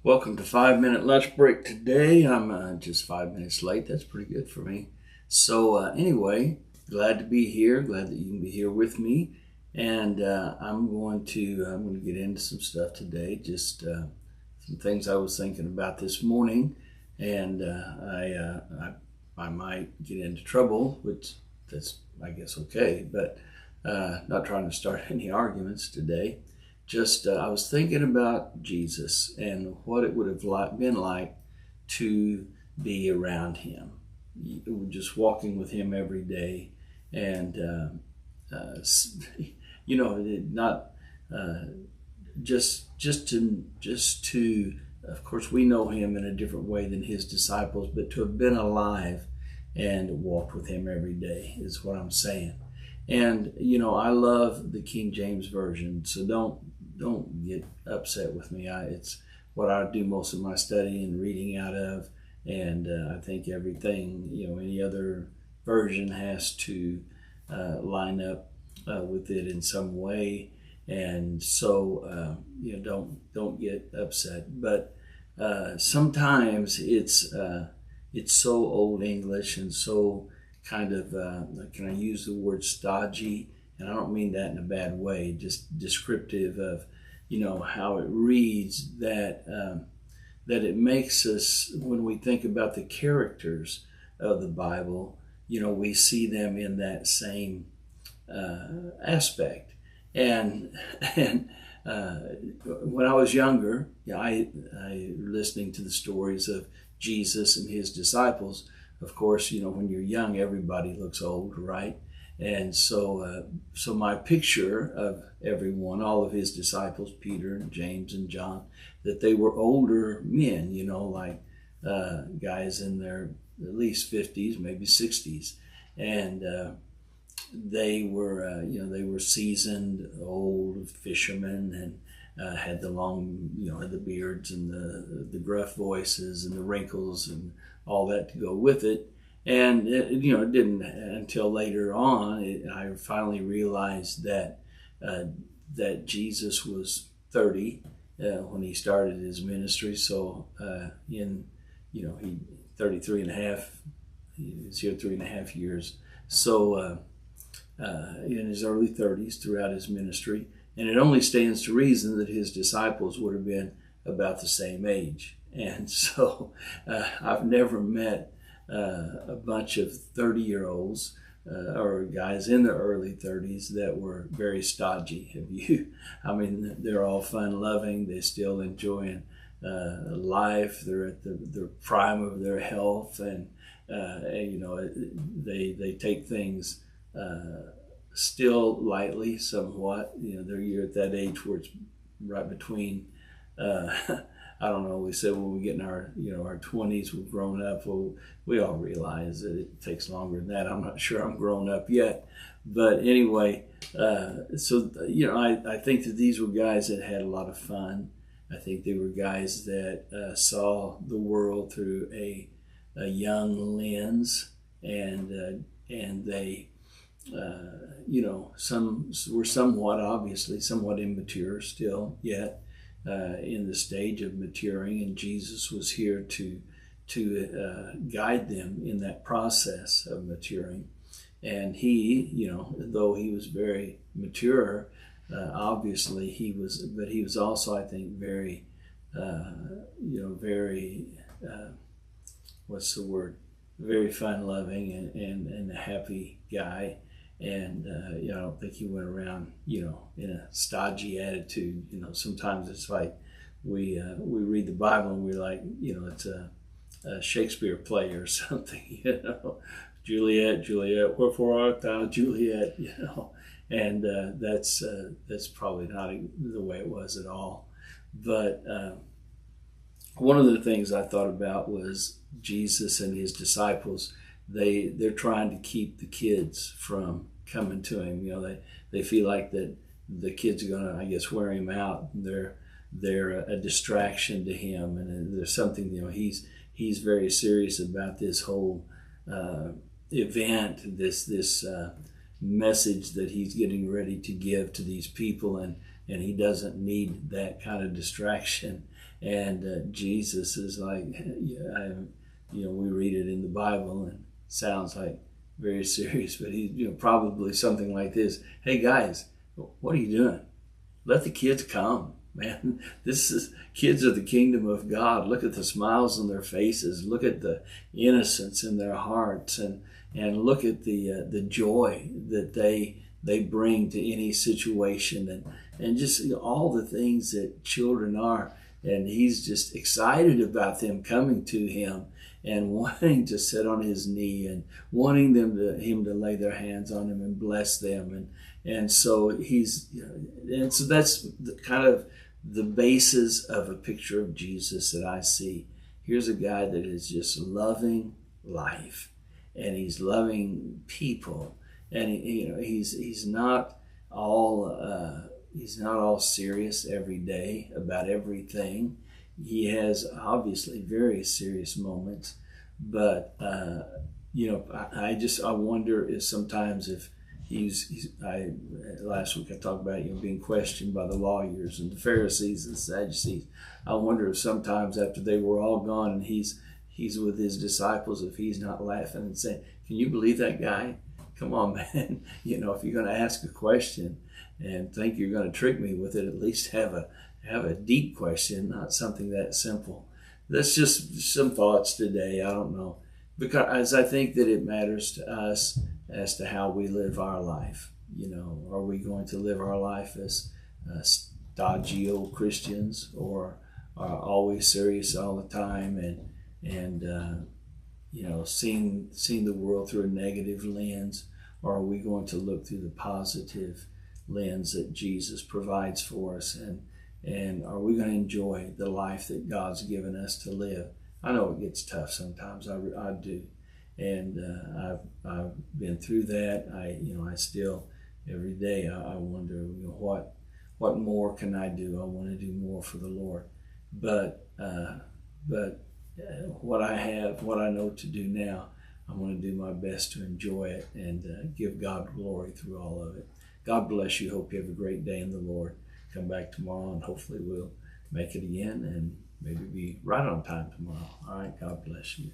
Welcome to 5 Minute Lunch Break today. I'm just 5 minutes late. That's pretty good for me. Anyway, glad to be here. Glad that you can be here with me. And I'm going to get into some stuff today. Just some things I was thinking about this morning, and I might get into trouble, which that's I guess okay. But not trying to start any arguments today. I was thinking about Jesus and what it would have been like to be around him, just walking with him every day, and not just to. Of course, we know him in a different way than his disciples, but to have been alive and walked with him every day is what I'm saying. And I love the King James version, so don't get upset with me. It's what I do most of my study and reading out of, and I think everything, any other version has to line up with it in some way, and so don't get upset. But sometimes it's so old English and so kind of can I use the word stodgy? And I don't mean that in a bad way, just descriptive of, how it reads, that it makes us, when we think about the characters of the Bible, we see them in that same aspect. And when I was younger, I listening to the stories of Jesus and his disciples. Of course, when you're young, everybody looks old, right? And so my picture of everyone, all of his disciples, Peter and James and John, that they were older men, like guys in their at least 50s, maybe 60s. And they were seasoned, old fishermen, and had the long, had the beards and the gruff voices and the wrinkles and all that to go with it. And it didn't until later on I finally realized that Jesus was 30 when he started his ministry. So he 33 and a half. He was here 3.5 years. So in his early 30s throughout his ministry, and it only stands to reason that his disciples would have been about the same age. And so I've never met a bunch of 30-year-olds or guys in their early 30s that were very stodgy. Have you? I mean, they're all fun-loving. They're still enjoying life. They're at the prime of their health, and they take things still lightly, somewhat. You're at that age where it's right between. I don't know. We said when we get in our 20s, we've grown up. Well, we all realize that it takes longer than that. I'm not sure I'm grown up yet, but anyway. I think that these were guys that had a lot of fun. I think they were guys that saw the world through a young lens, and they. Some were somewhat immature still yet in the stage of maturing, and Jesus was here to guide them in that process of maturing. And he, though he was very mature, obviously he was also, I think, very, what's the word? Very fun-loving and a happy guy. And I don't think he went around, in a stodgy attitude. Sometimes it's like we read the Bible and we're like, it's a Shakespeare play or something. Juliet, Juliet, wherefore art thou, Juliet? And that's probably not the way it was at all. But one of the things I thought about was Jesus and his disciples. They're trying to keep the kids from coming to him. They feel like that the kids are going to, I guess, wear him out. They're a distraction to him, and there's something. He's very serious about this whole event, this message that he's getting ready to give to these people, and and he doesn't need that kind of distraction. And Jesus is like, we read it in the Bible and it sounds like very serious, but he's probably something like this. Hey guys, what are you doing? Let the kids come, man. This is kids of the kingdom of God. Look at the smiles on their faces. Look at the innocence in their hearts, and look at the joy that they bring to any situation, and just all the things that children are. And he's just excited about them coming to him and wanting to sit on his knee and wanting him to lay their hands on him and bless them. And so so that's kind of the basis of a picture of Jesus that I see. Here's a guy that is just loving life, and he's loving people, and he's not all serious every day about everything. He has obviously very serious moments, but I wonder if sometimes if last week I talked about being questioned by the lawyers and the Pharisees and the Sadducees. I wonder if sometimes after they were all gone and he's with his disciples, if he's not laughing and saying, "Can you believe that guy? Come on, man. If you're going to ask a question and think you're going to trick me with it, at least have a deep question, not something that simple." That's just some thoughts today. I don't know, because I think that it matters to us as to how we live our life. Are we going to live our life as stodgy old Christians, or are always serious all the time and seeing the world through a negative lens, or are we going to look through the positive lens that Jesus provides for us, and are we going to enjoy the life that God's given us to live? I know it gets tough sometimes. I do, and I've been through that. I still every day I wonder what more can I do? I want to do more for the Lord, but what I have, what I know to do now, I want to do my best to enjoy it and give God glory through all of it. God bless you. Hope you have a great day in the Lord. Come back tomorrow and hopefully we'll make it again and maybe be right on time tomorrow. All right. God bless you.